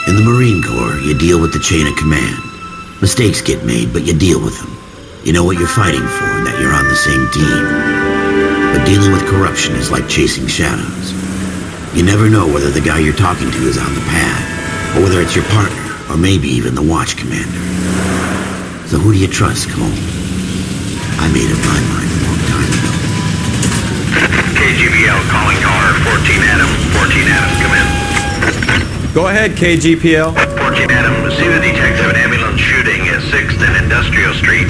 In the Marine Corps, you deal with the chain of command. Mistakes get made, but you deal with them. You know what you're fighting for and that you're on the same team. But dealing with corruption is like chasing shadows. You never know whether the guy you're talking to is on the pad, or whether it's your partner, or maybe even the watch commander. So who do you trust, Cole? I made up my mind a long time ago. KGPL calling caller 14 Adam. 14 Adam, come in. Go ahead, KGPL. 14 Adam, see the detective an ambulance shooting at 6th and Industrial Street.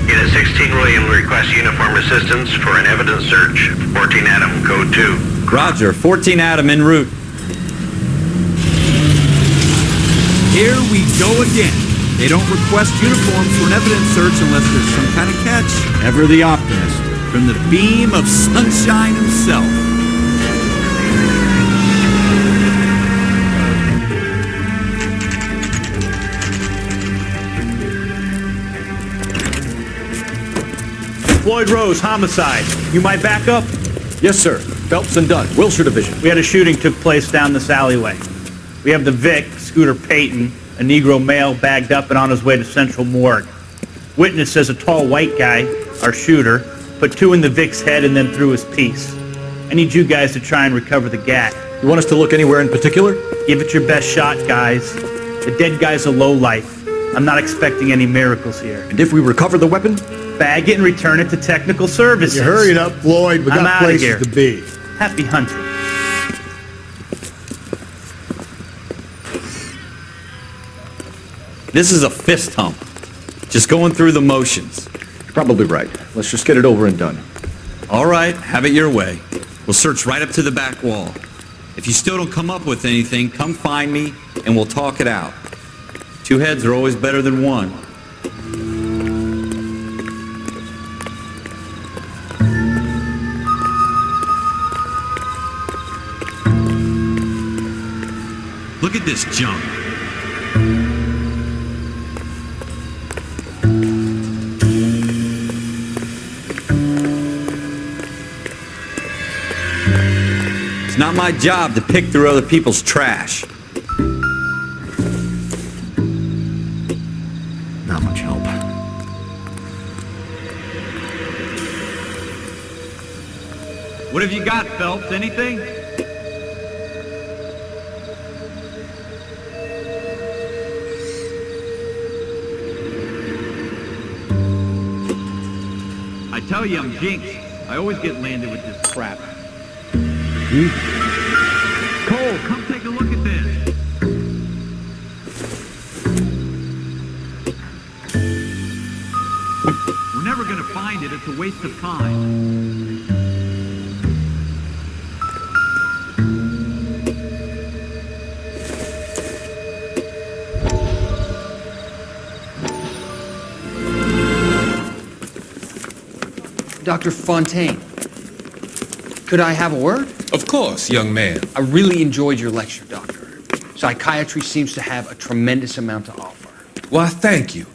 Unit 16 William requests uniform assistance for an evidence search. 14 Adam, code 2. Roger, 14 Adam en route. Here we go again. They don't request uniforms for an evidence search unless there's some kind of catch. Ever the optimist, from the beam of sunshine himself. Floyd Rose, Homicide. You might back up? Yes, sir. Phelps and Dunn, Wilshire Division. We had a shooting took place down this alleyway. We have the Vic, Scooter Payton, a Negro male bagged up and on his way to Central Morgue. Witness says a tall white guy, our shooter, put 2 in the Vic's head and then threw his piece. I need you guys to try and recover the gat. You want us to look anywhere in particular? Give it your best shot, guys. The dead guy's a lowlife. I'm not expecting any miracles here. And if we recover the weapon? Bag it and return it to technical services. You hurry up, Floyd. We got places to be. Happy hunting. This is a fist hump. Just going through the motions. Probably right. Let's just get it over and done. All right, have it your way. We'll search right up to the back wall. If you still don't come up with anything, come find me and we'll talk it out. 2 heads are always better than 1. Look at this junk. It's not my job to pick through other people's trash. Not much help. What have you got, Phelps? Anything? I tell you, I'm jinxed. I always get landed with this crap. Cole, come take a look at this. We're never gonna find it. It's a waste of time. Dr. Fontaine, could I have a word? Of course, young man. I really enjoyed your lecture, Doctor. Psychiatry seems to have a tremendous amount to offer. Why, thank you.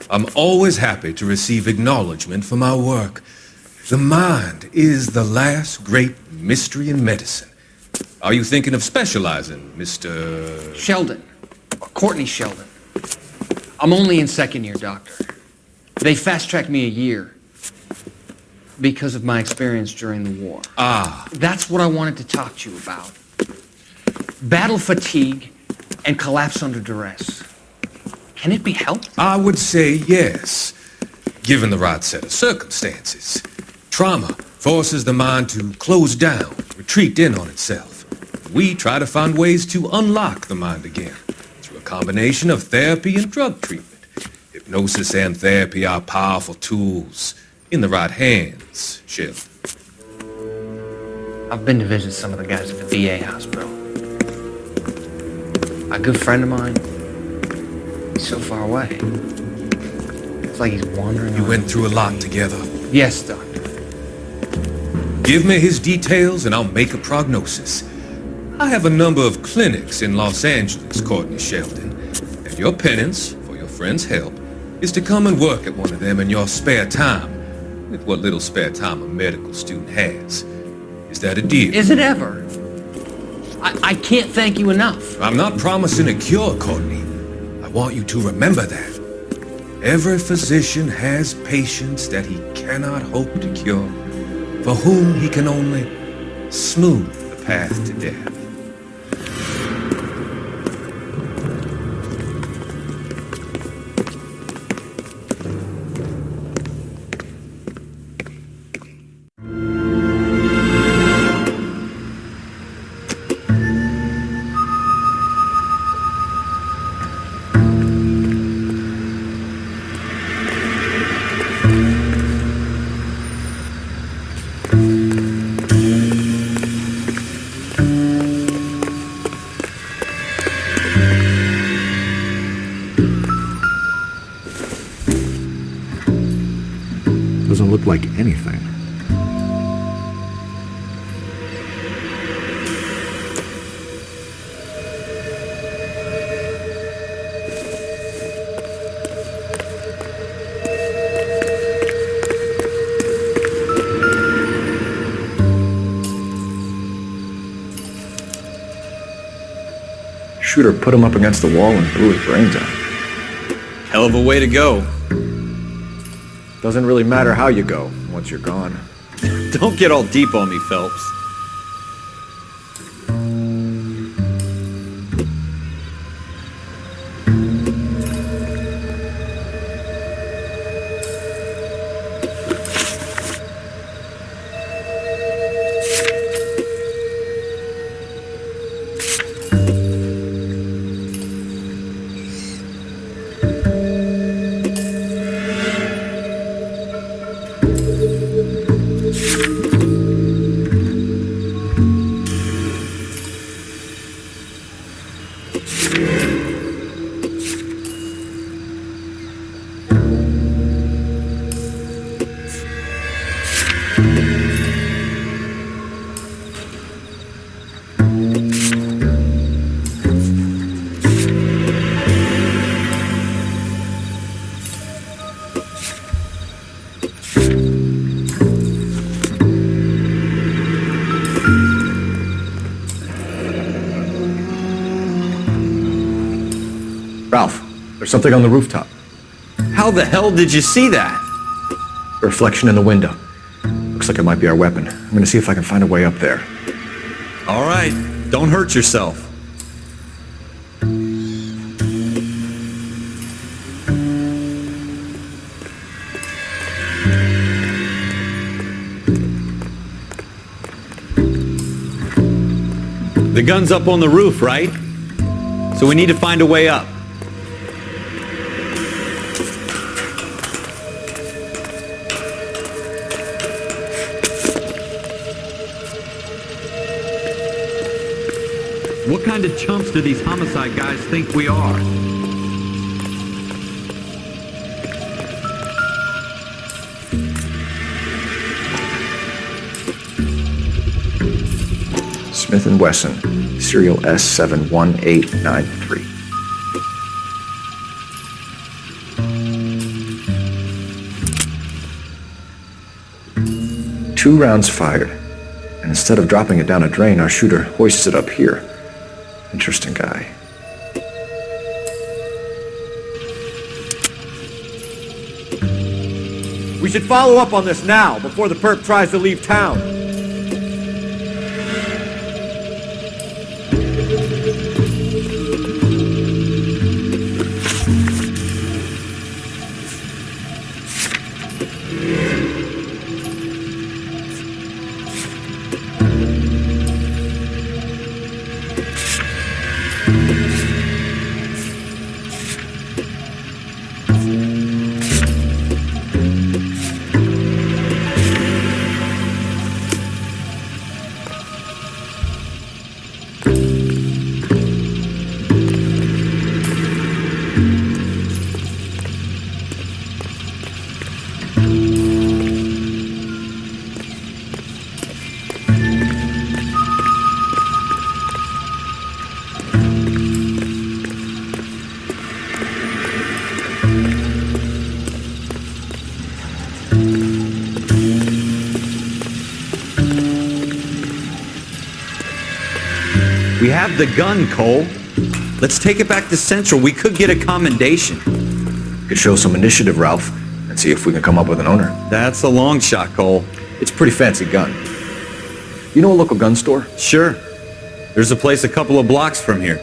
I'm always happy to receive acknowledgement for my work. The mind is the last great mystery in medicine. Are you thinking of specializing, Mr. Sheldon. Courtney Sheldon. I'm only in 2nd year, Doctor. They fast-tracked me a year because of my experience during the war. Ah. That's what I wanted to talk to you about. Battle fatigue and collapse under duress. Can it be helped? I would say yes, given the right set of circumstances. Trauma forces the mind to close down, retreat in on itself. We try to find ways to unlock the mind again through a combination of therapy and drug treatment. Hypnosis and therapy are powerful tools in the right hands, Sheldon. I've been to visit some of the guys at the VA hospital. A good friend of mine, he's so far away. It's like he's wandering You around. went through a lot together. Yes, Doctor. Give me his details and I'll make a prognosis. I have a number of clinics in Los Angeles, Courtney Sheldon, and your penance, for your friend's help, is to come and work at one of them in your spare time, with what little spare time a medical student has. Is that a deal? Is it ever? I can't thank you enough. I'm not promising a cure, Courtney. I want you to remember that. Every physician has patients that he cannot hope to cure, for whom he can only smooth the path to death. Doesn't look like anything. Shooter put him up against the wall and blew his brains out. Hell of a way to go. Doesn't really matter how you go once you're gone. Don't get all deep on me, Phelps. Ralph, there's something on the rooftop. How the hell did you see that? A reflection in the window. Looks like it might be our weapon. I'm gonna see if I can find a way up there. All right, don't hurt yourself. The gun's up on the roof, right? So we need to find a way up. What kind of chumps do these homicide guys think we are? Smith & Wesson, serial S71893. Two rounds fired, and instead of dropping it down a drain, our shooter hoists it up here. Interesting guy. We should follow up on this now, before the perp tries to leave town. have the gun, Cole. Let's take it back to Central. We could get a commendation. Could show some initiative, Ralph, and see if we can come up with an owner. That's a long shot, Cole. It's a pretty fancy gun. You know a local gun store? Sure. There's a place a couple of blocks from here.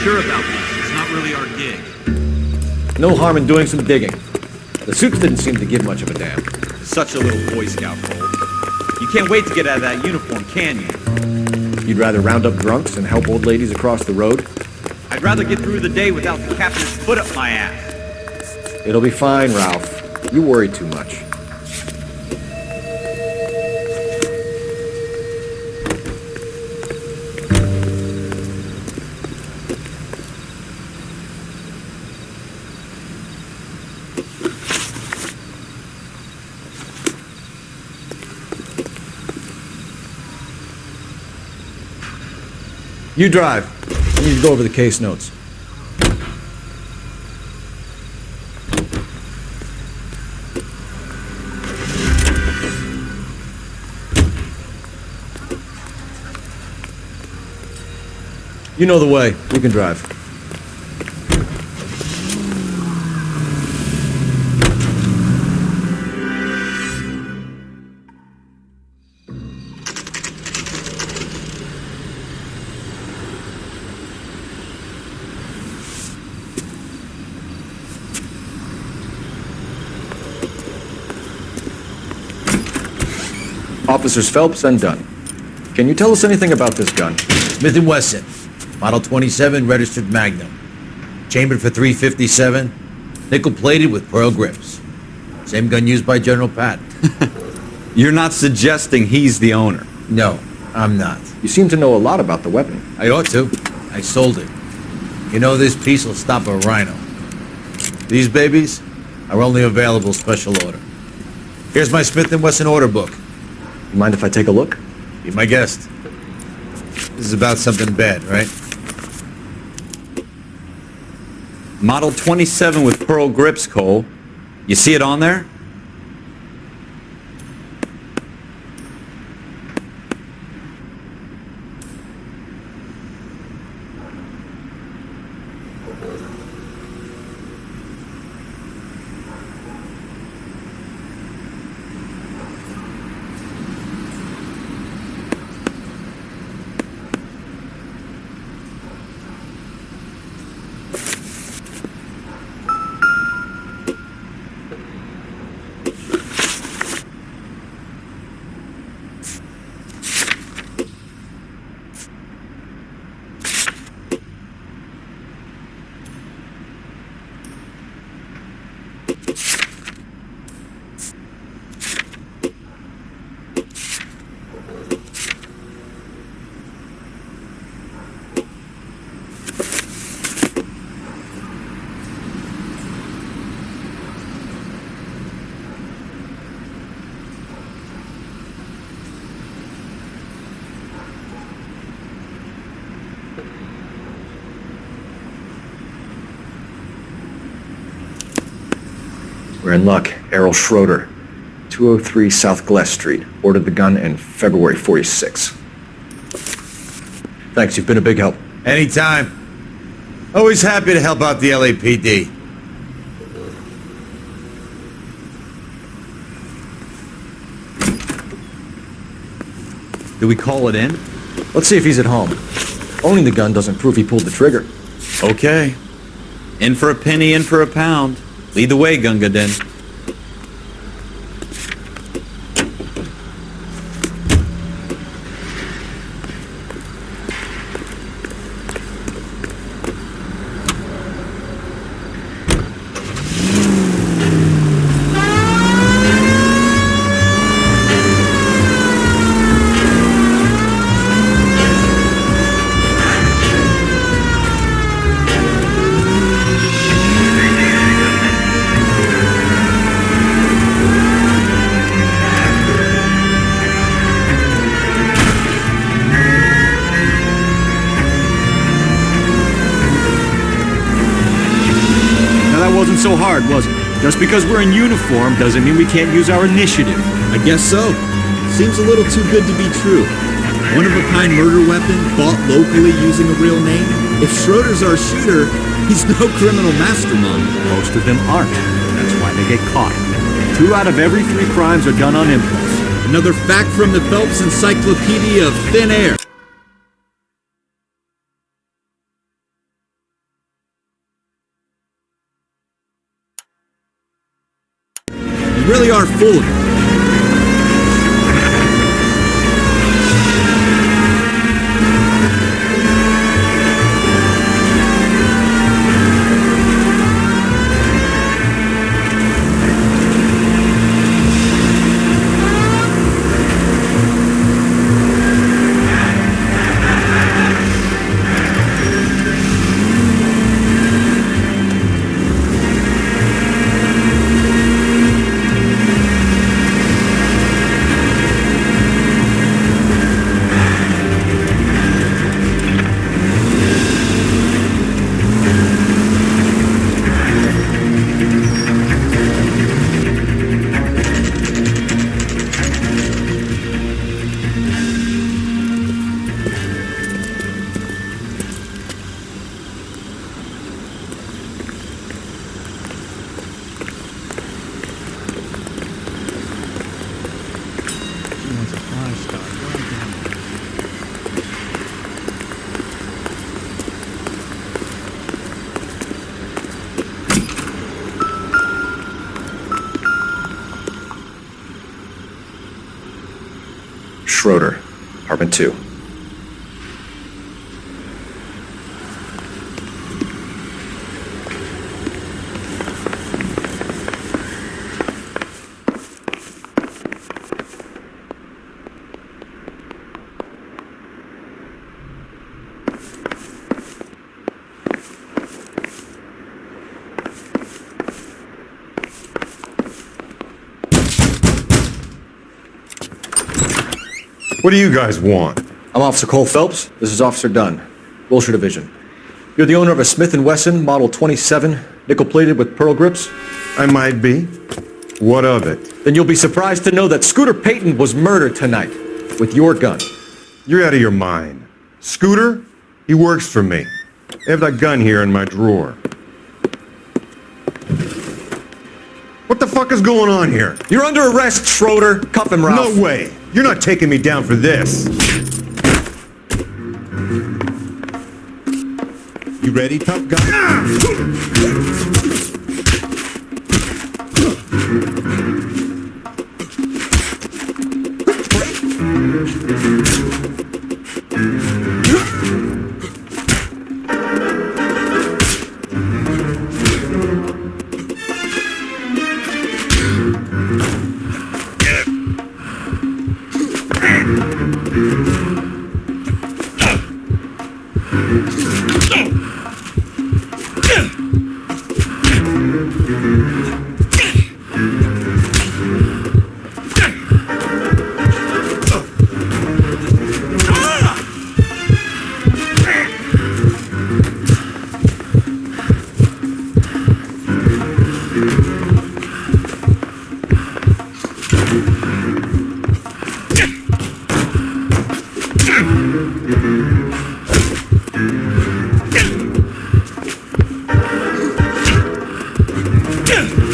Sure about this. It's not really our gig. No harm in doing some digging. The suits didn't seem to give much of a damn. Such a little Boy Scout, Cole. You can't wait to get out of that uniform, can you? You'd rather round up drunks and help old ladies across the road? I'd rather get through the day without the captain's foot up my ass. It'll be fine, Ralph. You worry too much. You drive. I need to go over the case notes. You know the way. You can drive. Officers Phelps and Dunn. Can you tell us anything about this gun? Smith & Wesson, Model 27, registered Magnum. Chambered for .357, nickel-plated with pearl grips. Same gun used by General Patton. You're not suggesting he's the owner? No, I'm not. You seem to know a lot about the weapon. I ought to. I sold it. You know, this piece will stop a rhino. These babies are only available special order. Here's my Smith & Wesson order book. You mind if I take a look? Be my guest. This is about something bad, right? Model 27 with pearl grips, Cole. You see it on there? We're in luck. Earle Schroeder, 203 South Glass Street. Ordered the gun in February '46. Thanks, you've been a big help. Anytime. Always happy to help out the LAPD. Do we call it in? Let's see if he's at home. Owning the gun doesn't prove he pulled the trigger. Okay. In for a penny, in for a pound. Lead the way, Gunga Den. wasn't so hard, was it? Just because we're in uniform doesn't mean we can't use our initiative. I guess so. Seems a little too good to be true. One-of-a-kind murder weapon bought locally using a real name? If Schroeder's our shooter, he's no criminal mastermind. Most of them aren't. That's why they get caught. 2 out of every 3 crimes are done on impulse. Another fact from the Phelps Encyclopedia of Thin Air. You really are full of it. Schroeder, apartment 2. What do you guys want? I'm Officer Cole Phelps. This is Officer Dunn, Wilshire Division. You're the owner of a Smith & Wesson Model 27, nickel-plated with pearl grips? I might be. What of it? Then you'll be surprised to know that Scooter Payton was murdered tonight with your gun. You're out of your mind. Scooter? He works for me. I have that gun here in my drawer. What the fuck is going on here? You're under arrest, Schroeder. Cuff him, Ralph. No way. You're not taking me down for this. You ready, tough guy? Yeah.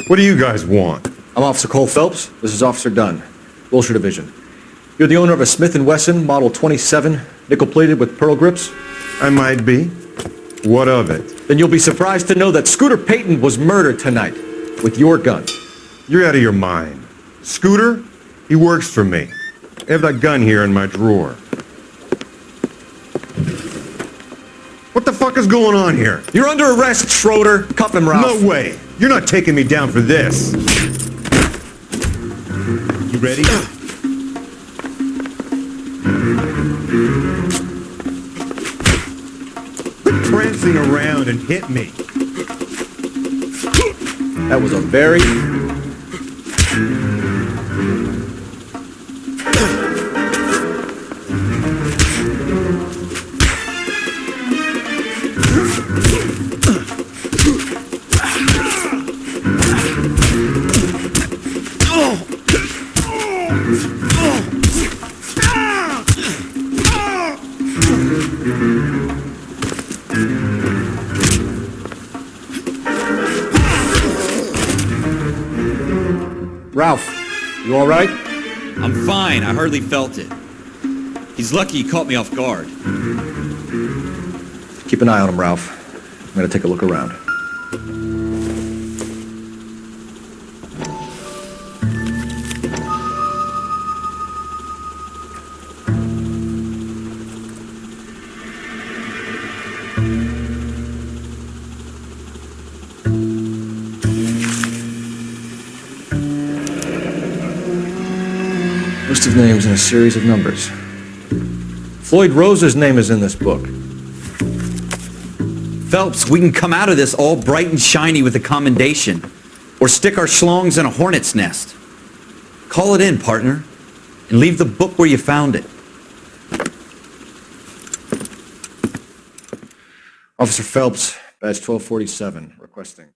What do you guys want? I'm Officer Cole Phelps. This is Officer Dunn, Wilshire Division. You're the owner of a Smith & Wesson Model 27, nickel-plated with pearl grips? I might be. What of it? Then you'll be surprised to know that Scooter Payton was murdered tonight with your gun. You're out of your mind. Scooter? He works for me. I have that gun here in my drawer. What the fuck is going on here? You're under arrest, Schroeder. Cuff him, Ralph. No way. You're not taking me down for this. You ready? Quit prancing around and hit me. That was a very... Ralph, you all right? I'm fine. I hardly felt it. He's lucky he caught me off guard. Keep an eye on him, Ralph. I'm gonna take a look around. List of names and a series of numbers. Floyd Rose's name is in this book. Phelps, we can come out of this all bright and shiny with a commendation, or stick our schlongs in a hornet's nest. Call it in, partner, and leave the book where you found it. Officer Phelps, badge 1247, requesting.